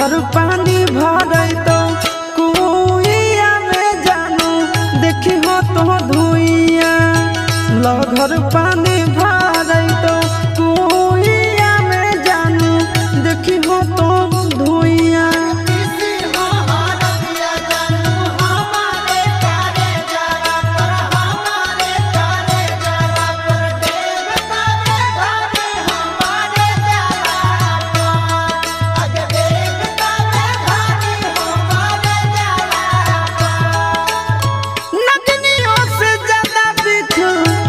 लहर पानी भरे तो कुइया में जानू देखी हो तो धुइया लहर पानी